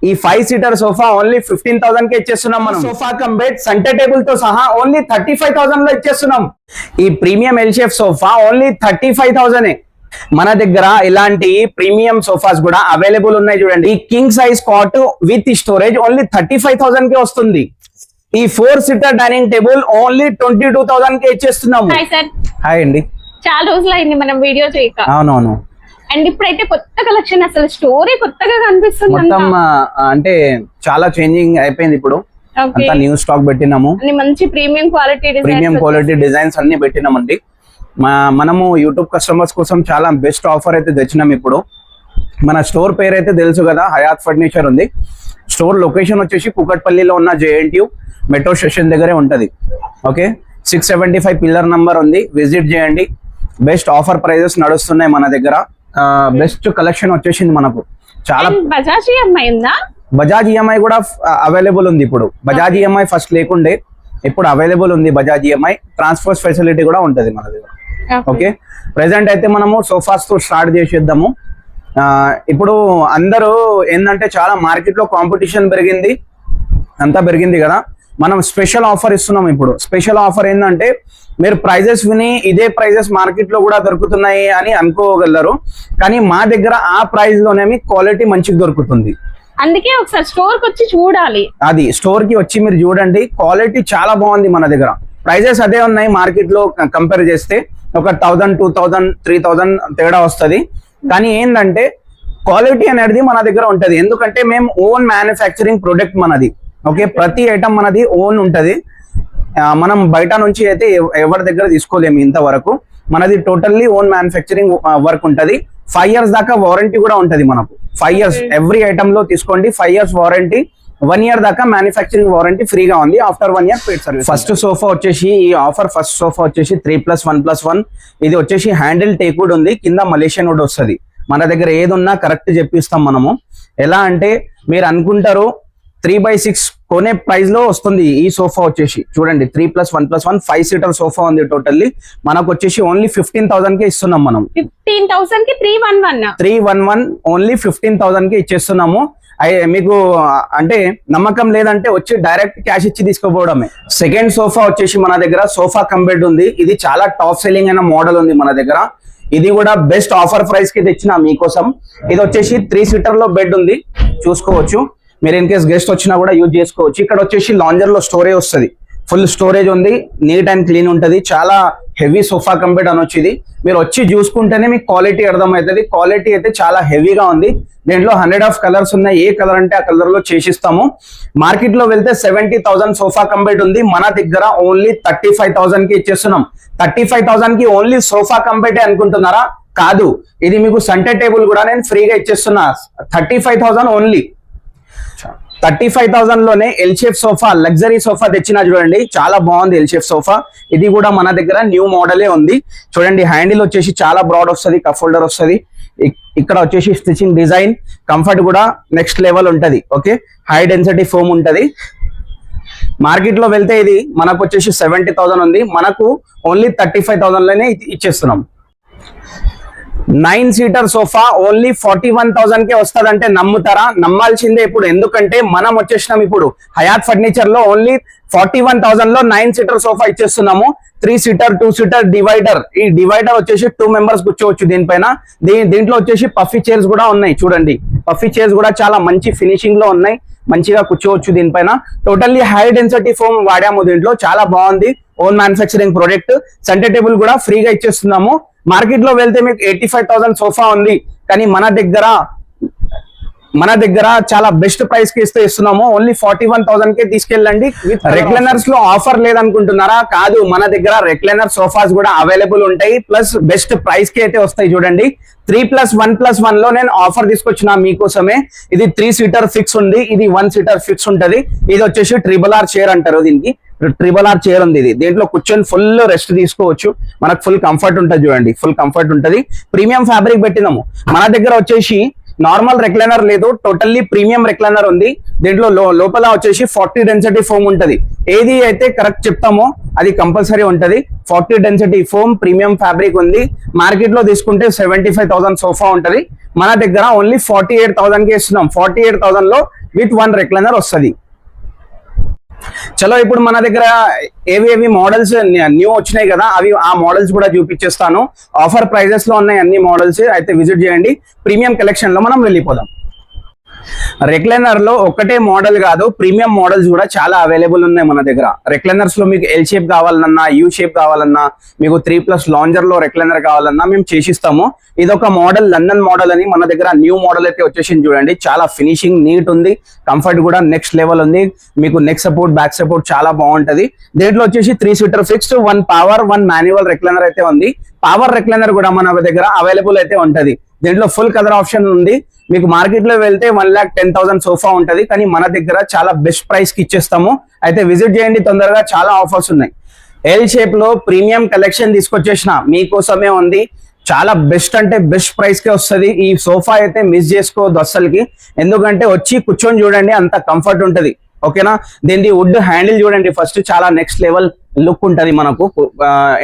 ఈ 5 seater sofa only 15,000 కే ఇచ్చేస్తున్నాం మనం. Sofa cum bed centre table తో సహా ఓన్లీ 35,000 లో ఇచ్చేస్తున్నాం. ఈ premium L shape sofa only 35,000. మన దగ్గర ఇలాంటి ప్రీమియం సోఫాస్ కూడా అవైలబుల్ ఉన్నాయి చూడండి. ఈ king size cot with storage only 35,000 కే వస్తుంది. ఈ 4 సీటర్ డైనింగ్ టేబుల్ ఓన్లీ 22,000 కే ఇచ్చేస్తున్నాము. హాయ్ అండి, చాలా రోజులు అయింది మనం వీడియో చేయక. అవునవును. అండ్ ఇప్పుడైతే కొత్త కలెక్షన్, అసలు స్టోరీ కొత్తగా కనిపిస్తుంది. మొత్తం అంటే చాలా చేంజింగ్ అయిపోయింది. ఇప్పుడు అంతా న్యూ స్టాక్ పెట్టినాము. మంచి ప్రీమియం క్వాలిటీ డిజైన్స్ అన్ని పెట్టినామండి. మనము యూట్యూబ్ కస్టమర్స్ కోసం చాలా బెస్ట్ ఆఫర్ అయితే తెచ్చినాం. ఇప్పుడు మన స్టోర్ పేరు అయితే తెలుసు కదా, హయాత్ ఫర్నిచర్ ఉంది. స్టోర్ లొకేషన్ వచ్చేసి కుకట్పల్లిలో ఉన్న JNTU మెట్రో స్టేషన్ దగ్గరే ఉంటది. ఓకే, 675 పిల్లర్ నంబర్ ఉంది, విజిట్ చేయండి. బెస్ట్ ఆఫర్ ప్రైజెస్ నడుస్తున్నాయి మన దగ్గర. బెస్ట్ కలెక్షన్ వచ్చేసింది మనకు. చాలా బజాజ్ ఈఎంఐ కూడా అవైలబుల్ ఉంది ఇప్పుడు. బజాజ్ ఈఎంఐ ఫస్ట్ లేకుండే, ఇప్పుడు అవైలబుల్ ఉంది బజాజ్ ఈఎంఐ. ట్రాన్స్ఫర్ ఫెసిలిటీ కూడా ఉంటది మన దగ్గర. ఓకే, ప్రెసెంట్ అయితే మనము సోఫాస్ తో స్టార్ట్ చేసేద్దాము. ఇప్పుడు అందరూ ఏంటంటే చాలా మార్కెట్ లో కాంపిటీషన్ పెరిగింది, అంతా పెరిగింది కదా. మనం స్పెషల్ ఆఫర్ ఇస్తున్నాం ఇప్పుడు. స్పెషల్ ఆఫర్ ఏంటంటే మీరు ప్రైజెస్ విని ఇదే ప్రైజెస్ మార్కెట్ లో కూడా దొరుకుతున్నాయి అని అనుకోగలరు, కానీ మా దగ్గర ఆ ప్రైస్ లోనే మీకు క్వాలిటీ మంచిగా దొరుకుతుంది. అందుకే ఒకసారి స్టోర్ కి వచ్చి చూడాలి. అది స్టోర్ కి వచ్చి మీరు చూడండి, క్వాలిటీ చాలా బాగుంది మన దగ్గర. ప్రైజెస్ అదే ఉన్నాయి మార్కెట్ లో కంపేర్ చేస్తే. ఒక 1000, 2000, 3000 తేడా వస్తుంది, కానీ ఏంటంటే క్వాలిటీ అనేది మన దగ్గర ఉంటది. ఎందుకంటే మేము ఓన్ మ్యానుఫ్యాక్చరింగ్ ప్రొడక్ట్ మనది. ఓకే, ప్రతి ఐటమ్ మనది ఓన్ ఉంటది. మనం బయట నుంచి అయితే ఎవరి దగ్గర తీసుకోలేము ఇంతవరకు. మనది టోటల్లీ ఓన్ మ్యానుఫ్యాక్చరింగ్ వర్క్ ఉంటది. 5 years దాకా వారంటీ కూడా ఉంటది మనకు. 5 years ఎవ్రీ ఐటమ్ లో తీసుకోండి, 5 years వారంటీ. 1 year దాకా మ్యానుఫ్యాక్చరింగ్ వారంటీ ఫ్రీగా ఉంది. After 1 year paid service. First sofa వచ్చేసి ఈ ఆఫర్ ఫస్ట్ సోఫా వచ్చేసి 3+1+1. ఇది వచ్చేసి హ్యాండిల్ టేక్ వుడ్ ఉంది, కింద మలేషియన్ వుడ్ వస్తుంది. మన దగ్గర ఏది ఉన్నా కరెక్ట్ చెప్పిస్తాం మనము. ఎలా అంటే మీరు అనుకుంటారు 3/6 కొనే ప్రైస్ లో వస్తుంది. ఈ సోఫా వచ్చేసి చూడండి 3+1+1 5 సీటర్ సోఫా ఉంది. టోటల్లీ మనకు వచ్చేసి ఓన్లీ 15,000 కే ఇస్తున్నాం మనం. 15,000 కి 311 ఓన్లీ 15,000 కి ఇచ్చేస్తున్నాము. మీకు అంటే నమ్మకం లేదంటే వచ్చి డైరెక్ట్ క్యాష్ ఇచ్చి తీసుకోపోవడమే. సెకండ్ సోఫా వచ్చేసి మన దగ్గర సోఫా కమ్ బెడ్ ఉంది. ఇది చాలా టాప్ సెల్లింగ్ అయిన మోడల్ ఉంది మన దగ్గర. ఇది కూడా బెస్ట్ ఆఫర్ ప్రైస్ కి తెచ్చిన మీకోసం. ఇది వచ్చేసి 3 సీటర్ లో బెడ్ ఉంది, చూసుకోవచ్చు. మీరు ఇన్ కేస్ గెస్ట్ వచ్చినా కూడా యూజ్ చేసుకోవచ్చు. ఇక్కడ వచ్చేసి లాంజర్ లో స్టోరేజ్ వస్తుంది, ఫుల్ స్టోరేజ్ ఉంది, నీట్ అండ్ క్లీన్ ఉంటుంది. చాలా హెవీ సోఫా కంబెడ్ అనొచ్చు. ఇది మీరు వచ్చి చూసుకుంటేనే మీకు క్వాలిటీ అర్థమవుతుంది. క్వాలిటీ అయితే చాలా హెవీగా ఉంది. దీంట్లో 100 కలర్స్ ఉన్నాయి. ఏ కలర్ అంటే ఆ కలర్ లో చేసిస్తాము. మార్కెట్ లో వెళ్తే 70,000 సోఫా కంబెడ్ ఉంది. మన దగ్గర ఓన్లీ 35,000 కి ఇచ్చేస్తున్నాం. 35,000 కి ఓన్లీ సోఫా కంబెడ్ అనుకుంటున్నారా? కాదు, ఇది మీకు సెంటర్ టేబుల్ కూడా నేను ఫ్రీగా ఇచ్చేస్తున్నా. 35,000 ఓన్లీ. 35,000 లోనే L shape sofa, luxury sofa తెచ్చినా చూడండి, చాలా బాగుంది ఎల్ షేప్ సోఫా. ఇది కూడా మన దగ్గర న్యూ మోడలే ఉంది. చూడండి, హ్యాండిల్ వచ్చేసి చాలా బ్రాడ్ వస్తుంది, కప్ హోల్డర్ వస్తుంది. ఇక్కడ వచ్చేసి స్టిచింగ్ డిజైన్, కంఫర్ట్ కూడా నెక్స్ట్ లెవెల్ ఉంటది. ఓకే, హై డెన్సిటీ ఫోమ్ ఉంటది. మార్కెట్ లో వెళ్తే ఇది మనకు వచ్చేసి 70,000 ఉంది. మనకు ఓన్లీ 35,000 లోనే ఇచ్చేస్తున్నాం. 9 సీటర్ సోఫా ఓన్లీ 41,000 కే వస్తుందంటే నమ్ముతారా? నమ్మాల్సిందే ఇప్పుడు. ఎందుకంటే మనం వచ్చేసినాం ఇప్పుడు హయాత్ ఫర్నిచర్ లో ఓన్లీ 41,000 లో 9 సీటర్ సోఫా ఇచ్చేస్తున్నాము. 3 సీటర్ 2 సీటర్ డివైడర్. ఈ డివైడర్ వచ్చేసి 2 members కూర్చోవచ్చు దీనిపైన. దీంట్లో వచ్చేసి పఫీ చైర్స్ కూడా ఉన్నాయి. చూడండి, పఫీ చైర్స్ కూడా చాలా మంచి ఫినిషింగ్ లో ఉన్నాయి, మంచిగా కూర్చోవచ్చు దీనిపైన. టోటల్లీ హై డెన్సిటీ ఫోమ్ వాడాము దీంట్లో, చాలా బాగుంది. Own manufacturing product. Centre table కూడా ఫ్రీగా ఇచ్చేస్తున్నాము. మార్కెట్ లో వెళ్తే మీకు 85,000 సోఫా ఉంది, కానీ మన దగ్గర చాలా బెస్ట్ ప్రైస్ కి ఇస్తున్నాము. ఓన్లీ 41,000 కే తీసుకెళ్ళండి. రెక్లైనర్స్ లో ఆఫర్ లేదనుకుంటున్నారా? కాదు, మన దగ్గర రెక్లైనర్ సోఫాస్ కూడా అవైలబుల్ ఉంటాయి, ప్లస్ బెస్ట్ ప్రైస్ కి అయితే వస్తాయి. చూడండి, 3+1+1 లో నేను ఆఫర్ తీసుకొచ్చిన మీకోసమే. ఇది 3 సీటర్ ఫిక్స్ ఉంది, ఇది 1 సీటర్ ఫిక్స్ ఉంటది. ఇది వచ్చేసి RRR చైర్ అంటారు. దీనికి RRR చైర్ ఉంది. ఇది దీంట్లో కూర్చొని ఫుల్ రెస్ట్ తీసుకోవచ్చు. మనకు ఫుల్ కంఫర్ట్ ఉంటుంది. చూడండి, ఫుల్ కంఫర్ట్ ఉంటుంది. ప్రీమియం ఫ్యాబ్రిక్ పెట్టినాము. మన దగ్గర వచ్చేసి నార్మల్ రెక్లైనర్ లేదు, టోటల్లీ ప్రీమియం రెక్లైనర్ ఉంది. దీంట్లో లోపల వచ్చేసి 40 డెన్సిటీ ఫోమ్ ఉంటది. ఏది అయితే కరెక్ట్ చెప్తామో అది కంపల్సరీ ఉంటది. 40 డెన్సిటీ ఫోమ్ ప్రీమియం ఫ్యాబ్రిక్ ఉంది. మార్కెట్ లో తీసుకుంటే 75,000 సోఫా ఉంటది. మన దగ్గర ఓన్లీ 48,000 కి ఇస్తున్నాం. 48,000 లో విత్ 1 రెక్లైనర్ వస్తుంది. చలో ఇప్పుడు మన దగ్గర ఏవి మోడల్స్ న్యూ వచ్చినాయి కదా, అవి ఆ మోడల్స్ కూడా చూపించేస్తాను. ఆఫర్ ప్రైజెస్ లో ఉన్నాయి అన్ని మోడల్స్, అయితే విజిట్ చేయండి. ప్రీమియం కలెక్షన్ లో మనం వెళ్ళిపోదాం. రెక్లైనర్ లో ఒకటే మోడల్ కాదు, ప్రీమియం మోడల్స్ కూడా చాలా అవైలబుల్ ఉన్నాయి మన దగ్గర. రెక్లైనర్స్ లో మీకు ఎల్ షేప్ కావాలన్నా, యూ షేప్ కావాలన్నా, మీకు 3+ లాంజర్ లో రెక్లైనర్ కావాలన్నా మేము చేసిస్తాము. ఇదొక మోడల్, లండన్ మోడల్ అని మన దగ్గర న్యూ మోడల్ అయితే వచ్చేసింది చూడండి. చాలా ఫినిషింగ్ నీట్ ఉంది, కంఫర్ట్ కూడా నెక్స్ట్ లెవెల్ ఉంది. మీకు నెక్ సపోర్ట్, బ్యాక్ సపోర్ట్ చాలా బాగుంటది. దీంట్లో వచ్చేసి 3 seater fixed, 1 power, 1 manual recliner అయితే ఉంది. పవర్ రెక్లైనర్ కూడా మన దగ్గర అవైలబుల్ అయితే ఉంటది. దీంట్లో ఫుల్ కలర్ ఆప్షన్ ఉంది. మీకు మార్కెట్ లో వెళ్తే 1,10,000 సోఫా ఉంటది, కానీ మన దగ్గర చాలా బెస్ట్ ప్రైస్ కి ఇచ్చేస్తాము. అయితే విజిట్ చేయండి తొందరగా, చాలా ఆఫర్స్ ఉన్నాయి. ఎల్ షేప్ లో ప్రీమియం కలెక్షన్ తీసుకొచ్చేసిన మీకోసమే ఉంది. చాలా బెస్ట్ అంటే బెస్ట్ ప్రైస్ కే వస్తుంది. ఈ సోఫా అయితే మిస్ చేసుకోవద్దు అస్సలకి, ఎందుకంటే వచ్చి కూర్చొని చూడండి, అంత కంఫర్ట్ ఉంటది. ఓకేనా, దీని వుడ్ హ్యాండిల్ చూడండి ఫస్ట్, చాలా నెక్స్ట్ లెవెల్ లుక్ ఉంటది. మనకు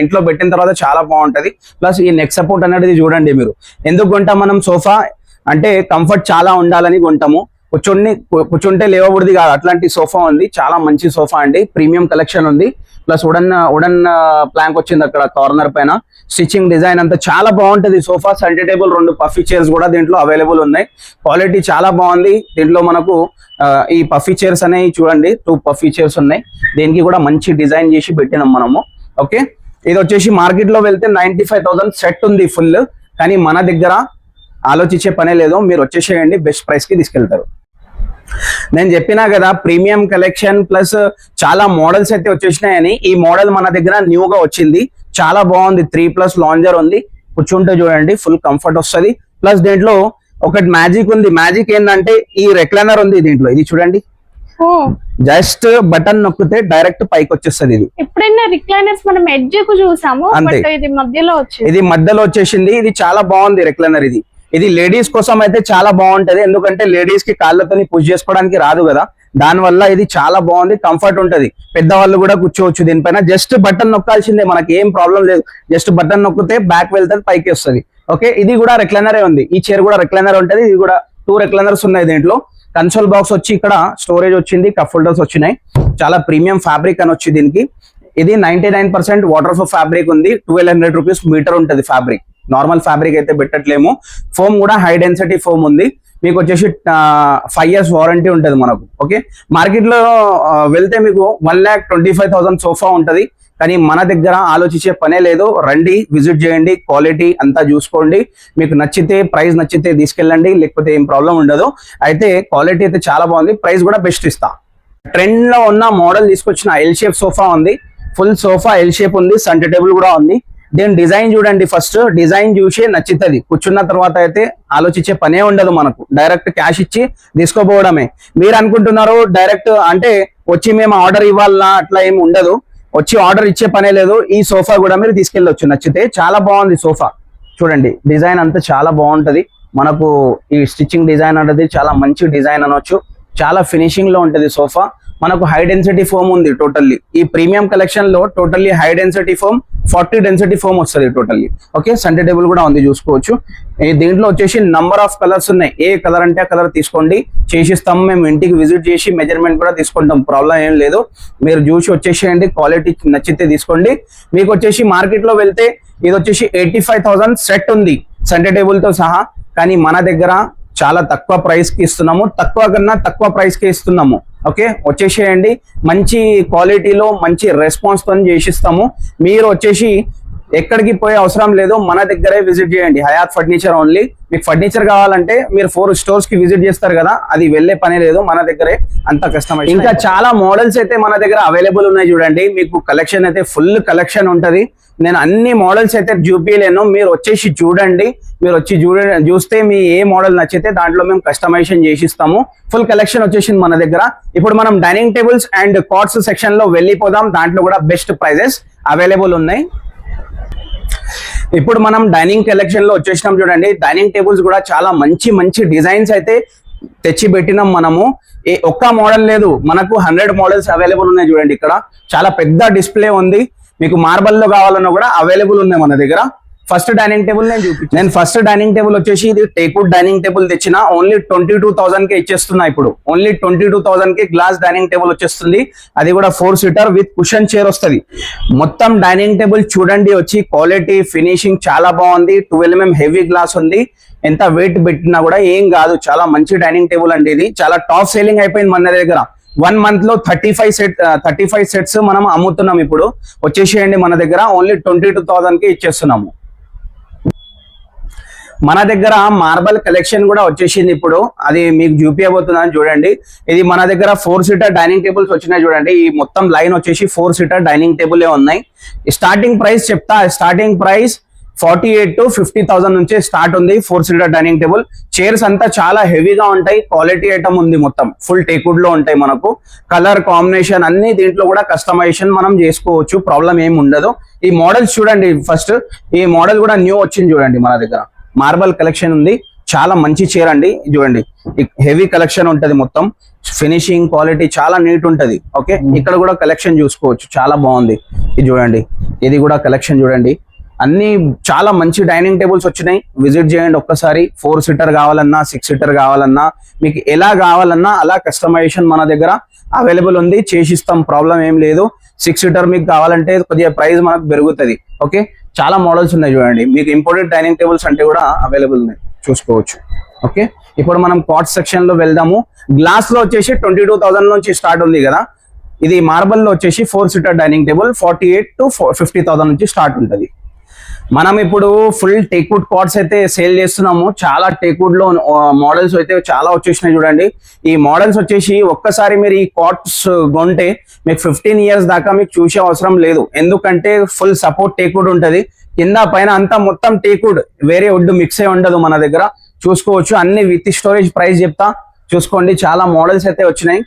ఇంట్లో పెట్టిన తర్వాత చాలా బాగుంటది. ప్లస్ ఈ నెక్ సపోర్ట్ అనేది చూడండి మీరు. ఎందుకు కొంటాం మనం సోఫా అంటే కంఫర్ట్ చాలా ఉండాలని కొంటాము. కూర్చుంటే లేవబుడిది కాదు, అట్లాంటి సోఫా ఉంది. చాలా మంచి సోఫా అండి, ప్రీమియం కలెక్షన్ ఉంది. ప్లస్ వుడన్ ప్లాంక్ వచ్చింది అక్కడ కార్నర్ పైన. స్టిచ్చింగ్ డిజైన్ అంతా చాలా బాగుంటది. Sofa centre table, 2 puffy chairs కూడా దీంట్లో అవైలబుల్ ఉన్నాయి. క్వాలిటీ చాలా బాగుంది. దీంట్లో మనకు ఈ పఫీ చైర్స్ అనేవి చూడండి, 2 పఫీ చైర్స్ ఉన్నాయి. దీనికి కూడా మంచి డిజైన్ చేసి పెట్టినాం మనము. ఓకే, ఇది వచ్చేసి మార్కెట్ లో వెళ్తే 95,000 సెట్ ఉంది ఫుల్, కానీ మన దగ్గర ఆలోచించే పనే లేదు. మీరు వచ్చేసేయండి, బెస్ట్ ప్రైస్ కి తీసుకెళ్తారు. నేను చెప్పినా కదా ప్రీమియం కలెక్షన్ ప్లస్ చాలా మోడల్స్ అయితే వచ్చేసినాయని. ఈ మోడల్ మన దగ్గర న్యూగా వచ్చింది, చాలా బాగుంది. 3+ లాంజర్ ఉంది. కూర్చుంటే చూడండి ఫుల్ కంఫర్ట్ వస్తుంది. ప్లస్ దీంట్లో ఒకటి మ్యాజిక్ ఉంది. మ్యాజిక్ ఏంటంటే ఈ రెక్లైనర్ ఉంది దీంట్లో, ఇది చూడండి. జస్ట్ బటన్ నొక్కితే డైరెక్ట్ పైకి వచ్చేస్తుంది. ఇది ఎప్పుడైనా రిక్లైనర్స్ మనం ఎడ్జ్ కు చూసాము, ఇది మధ్యలో వచ్చింది. ఇది మధ్యలో వచ్చేసింది. ఇది చాలా బాగుంది రెక్లైనర్. ఇది లేడీస్ కోసం అయితే చాలా బాగుంటది, ఎందుకంటే లేడీస్ కి కాళ్ళతోని పుష్ చేసుకోవడానికి రాదు కదా, దానివల్ల ఇది చాలా బాగుంది. కంఫర్ట్ ఉంటది, పెద్దవాళ్ళు కూడా కూర్చోవచ్చు దీనిపైన. జస్ట్ బటన్ నొక్కాల్సిందే, మనకి ఏం ప్రాబ్లం లేదు. జస్ట్ బటన్ నొక్కితే బ్యాక్ వెళ్తుంది, పైకి వస్తుంది. ఓకే, ఇది కూడా రెక్లైనరే ఉంది. ఈ చైర్ కూడా రెక్లైనర్ ఉంటది. ఇది కూడా 2 రెక్లైనర్స్ ఉన్నాయి దీంట్లో. కన్సోల్ బాక్స్ వచ్చి ఇక్కడ స్టోరేజ్ వచ్చింది, కప్ హోల్డర్స్ వచ్చినాయి. చాలా ప్రీమియం ఫ్యాబ్రిక్ అని వచ్చి దీనికి. ఇది 99% వాటర్ ప్రూఫ్ ఫ్యాబ్రిక్ ఉంది. 1,200 రూపీస్ మీటర్ ఉంటది ఫ్యాబ్రిక్. నార్మల్ ఫ్యాబ్రిక్ అయితే పెట్టట్లేము. ఫోమ్ కూడా హై డెన్సిటీ ఫోమ్ ఉంది. మీకు వచ్చేసి 5 years వారంటీ ఉంటుంది మనకు. ఓకే, మార్కెట్ లో వెళ్తే మీకు 1,25,000 సోఫా ఉంటది, కానీ మన దగ్గర ఆలోచించే పనే లేదు. రండి, విజిట్ చేయండి, క్వాలిటీ అంతా చూసుకోండి. మీకు నచ్చితే ప్రైస్ నచ్చితే తీసుకెళ్ళండి, లేకపోతే ఏం ప్రాబ్లం ఉండదు. అయితే క్వాలిటీ అయితే చాలా బాగుంది, ప్రైస్ కూడా బెస్ట్ ఇస్తా. ట్రెండ్ లో ఉన్న మోడల్ తీసుకొచ్చిన ఎల్ షేప్ సోఫా ఉంది. ఫుల్ సోఫా ఎల్ షేప్ ఉంది, సెంటర్ టేబుల్ కూడా ఉంది. దీని డిజైన్ చూడండి, ఫస్ట్ డిజైన్ చూసి నచ్చుతుంది. కూర్చున్న తర్వాత అయితే ఆలోచించే పనే ఉండదు మనకు, డైరెక్ట్ క్యాష్ ఇచ్చి తీసుకోపోవడమే. మీరు అనుకుంటున్నారు డైరెక్ట్ అంటే వచ్చి మేము ఆర్డర్ ఇవ్వాలన్నా, అట్లా ఏమి ఉండదు. వచ్చి ఆర్డర్ ఇచ్చే పనే లేదు. ఈ సోఫా కూడా మీరు తీసుకెళ్ళొచ్చు నచ్చితే. చాలా బాగుంది సోఫా చూడండి, డిజైన్ అంతా చాలా బాగుంటది. మనకు ఈ స్టిచ్చింగ్ డిజైన్ అనేది చాలా మంచి డిజైన్ అనొచ్చు. చాలా ఫినిషింగ్ లో ఉంటది సోఫా. మనకు హై డెన్సిటీ ఫోమ్ ఉంది టోటల్లీ. ఈ ప్రీమియం కలెక్షన్ లో totally high density foam, 40 density foam వస్తుంది టోటల్లీ. ఓకే, సెంటర్ టేబుల్ కూడా ఉంది చూసుకోవచ్చు. దీంట్లో వచ్చేసి నంబర్ ఆఫ్ కలర్స్ ఉన్నాయి. ఏ కలర్ అంటే ఆ కలర్ తీసుకోండి, చేసిస్తాము. మేము ఇంటికి విజిట్ చేసి మెజర్మెంట్ కూడా తీసుకుంటాం, ప్రాబ్లం ఏం లేదు. మీరు చూసి వచ్చేసేయండి, క్వాలిటీ నచ్చితే తీసుకోండి. మీకు వచ్చేసి మార్కెట్ లో వెళ్తే ఇది వచ్చేసి 85,000 సెట్ ఉంది సెంటర్ టేబుల్ తో సహా, కానీ మన దగ్గర చాలా తక్కువ ప్రైస్ కి ఇస్తున్నాము. తక్కువ కన్నా తక్కువ ప్రైస్ కి ఇస్తున్నాము. ఓకే, వచ్చేసేయండి. మంచి క్వాలిటీలో మంచి రెస్పాన్స్ తో చేసిస్తాము. మీరు వచ్చేసి ఎక్కడికి పోయే అవసరం లేదు, మన దగ్గరే విజిట్ చేయండి. Hayat furniture only. మీకు ఫర్నిచర్ కావాలంటే మీరు 4 stores కి విజిట్ చేస్తారు కదా, అది వెళ్ళే పని లేదు, మన దగ్గరే అంత కస్టమైజ్. ఇంకా చాలా మోడల్స్ అయితే మన దగ్గర అవైలబుల్ ఉన్నాయి చూడండి. మీకు కలెక్షన్ అయితే ఫుల్ కలెక్షన్ ఉంటది. నేను అన్ని మోడల్స్ అయితే చూపించలేను, మీరు వచ్చేసి చూడండి. మీరు వచ్చి చూస్తే మీ ఏ మోడల్ నచ్చితే దాంట్లో మేము కస్టమైజేషన్ చేసిస్తాము. ఫుల్ కలెక్షన్ వచ్చేసింది మన దగ్గర. ఇప్పుడు మనం dining tables and cots section లో వెళ్ళిపోదాం. దాంట్లో కూడా బెస్ట్ ప్రైజెస్ అవైలబుల్ ఉన్నాయి. ఇప్పుడు మనం డైనింగ్ కలెక్షన్ లో వచ్చేసినాం చూడండి. డైనింగ్ టేబుల్స్ కూడా చాలా మంచి మంచి డిజైన్స్ అయితే తెచ్చి పెట్టినాం మనము. ఒక్క మోడల్ లేదు, మనకు 100 మోడల్స్ అవైలబుల్ ఉన్నాయి చూడండి. ఇక్కడ చాలా పెద్ద డిస్ప్లే ఉంది. మీకు మార్బల్ లో కావాలన్నా కూడా అవైలబుల్ ఉన్నాయి మన దగ్గర. ఫస్ట్ డైనింగ్ టేబుల్ నేను ఫస్ట్ డైనింగ్ టేబుల్ వచ్చేసి ఇది టేక్వుడ్ డైనింగ్ టేబుల్ తెచ్చిన. ఓన్లీ 22,000 కే ఇచ్చేస్తున్నా ఇప్పుడు. ఓన్లీ 22,000 కి గ్లాస్ డైనింగ్ టేబుల్ వచ్చేస్తుంది. అది కూడా 4 సీటర్ విత్ కుషన్ చైర్ వస్తుంది. మొత్తం డైనింగ్ టేబుల్ చూడండి, వచ్చి క్వాలిటీ ఫినిషింగ్ చాలా బాగుంది. 12 mm హెవీ గ్లాస్ ఉంది. ఎంత వెయిట్ పెట్టినా కూడా ఏం కాదు. చాలా మంచి డైనింగ్ టేబుల్ అండి. ఇది చాలా టాప్ సేలింగ్ అయిపోయింది మన దగ్గర. 1 month లో 35 సెట్స్ మనం అమ్ముతున్నాం. ఇప్పుడు వచ్చేసేయండి మన దగ్గర. ఓన్లీ 22,000 కి ఇచ్చేస్తున్నాము. మన దగ్గర మార్బల్ కలెక్షన్ కూడా వచ్చేసింది ఇప్పుడు. అది మీకు చూపించబోతున్నాను చూడండి. ఇది మన దగ్గర 4 సీటర్ డైనింగ్ టేబుల్స్ వచ్చినాయి చూడండి. ఈ మొత్తం లైన్ వచ్చేసి 4 సీటర్ డైనింగ్ టేబుల్ ఉన్నాయి. స్టార్టింగ్ ప్రైస్ చెప్తా. స్టార్టింగ్ ప్రైస్ 48,000 to 50,000 నుంచి స్టార్ట్ ఉంది 4 సీటర్ డైనింగ్ టేబుల్. చైర్స్ అంతా చాలా హెవీగా ఉంటాయి. క్వాలిటీ ఐటమ్ ఉంది. మొత్తం ఫుల్ టేక్వుడ్ లో ఉంటాయి. మనకు కలర్ కాంబినేషన్ అన్ని దీంట్లో కూడా కస్టమైజేషన్ మనం చేసుకోవచ్చు. ప్రాబ్లం ఏమి ఉండదు. ఈ మోడల్స్ చూడండి. ఫస్ట్ ఈ మోడల్ కూడా న్యూ వచ్చింది చూడండి. మన దగ్గర మార్బల్ కలెక్షన్ ఉంది. చాలా మంచి చైర్ అండి. చూడండి, హెవీ కలెక్షన్ ఉంటది. మొత్తం ఫినిషింగ్ క్వాలిటీ చాలా నీట్ ఉంటది. ఓకే, ఇక్కడ కూడా కలెక్షన్ చూసుకోవచ్చు. చాలా బాగుంది. ఇది చూడండి, ఇది కూడా కలెక్షన్ చూడండి. అన్ని చాలా మంచి డైనింగ్ టేబుల్స్ వచ్చినాయి. విజిట్ చేయండి ఒక్కసారి. 4 సీటర్ కావాలన్నా 6 సీటర్ కావాలన్నా మీకు ఎలా కావాలన్నా అలా కస్టమైజేషన్ మన దగ్గర అవైలబుల్ ఉంది. చేసిస్తాం, ప్రాబ్లం ఏం లేదు. 6 సీటర్ మీకు కావాలంటే కొద్దిగా ప్రైస్ మనకు పెరుగుతుంది. ఓకే, చాలా మోడల్స్ ఉన్నాయి చూడండి. మీకు ఇంపోర్టెడ్ డైనింగ్ టేబుల్స్ అంటే కూడా అవైలబుల్ ఉన్నాయి, చూసుకోవచ్చు. ఓకే, ఇప్పుడు మనం కాట్ సెక్షన్ లో వెళ్దాము. గ్లాస్ లో వచ్చేసి 22,000 నుంచి స్టార్ట్ ఉంది కదా. ఇది మార్బల్ లో వచ్చేసి 4 సీటర్ డైనింగ్ టేబుల్ 48,000 to 50,000 నుంచి స్టార్ట్ ఉంటుంది. మనం ఇప్పుడు ఫుల్ టేక్వుడ్ కాట్స్ అయితే సేల్ చేస్తున్నాము. చాలా టేక్వుడ్ లో మోడల్స్ అయితే చాలా వచ్చేసినాయి చూడండి. ఈ మోడల్స్ వచ్చేసి ఒక్కసారి మీరు ఈ కాట్స్ కొంటే మీకు 15 years దాకా మీకు చూసే అవసరం లేదు. ఎందుకంటే ఫుల్ సపోర్ట్ టేక్వుడ్ ఉంటుంది. కింద పైన అంతా మొత్తం టేక్వుడ్, వేరే వుడ్ మిక్స్ అయి ఉండదు మన దగ్గర. చూసుకోవచ్చు. అన్ని విత్ స్టోరేజ్ ప్రైస్ చెప్తా, చూసుకోండి. చాలా మోడల్స్ అయితే వచ్చినాయి.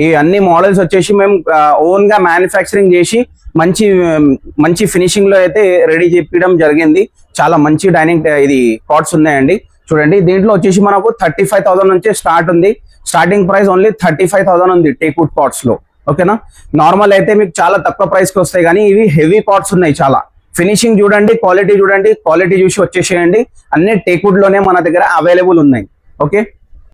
ఈ అన్ని మోడల్స్ వచ్చేసి మేము ఓన్ గా మ్యానుఫ్యాక్చరింగ్ చేసి మంచి ఫినిషింగ్ లో అయితే రెడీ చేయడం జరిగింది. చాలా మంచి డైనింగ్ ఇది కాట్స్ ఉన్నాయండి. చూడండి, దీంట్లో వచ్చేసి మనకు 35,000 నుంచి స్టార్ట్ ఉంది. స్టార్టింగ్ ప్రైస్ ఓన్లీ 35,000 ఉంది టేక్వుడ్ కాట్స్ లో. ఓకేనా, నార్మల్ అయితే మీకు చాలా తక్కువ ప్రైస్ కి వస్తాయి, కానీ ఇవి హెవీ కాట్స్ ఉన్నాయి. చాలా ఫినిషింగ్ చూడండి, క్వాలిటీ చూడండి. క్వాలిటీ చూసి వచ్చేసేయండి. అన్ని టేక్వుడ్ లోనే మన దగ్గర అవైలబుల్ ఉన్నాయి. ఓకే.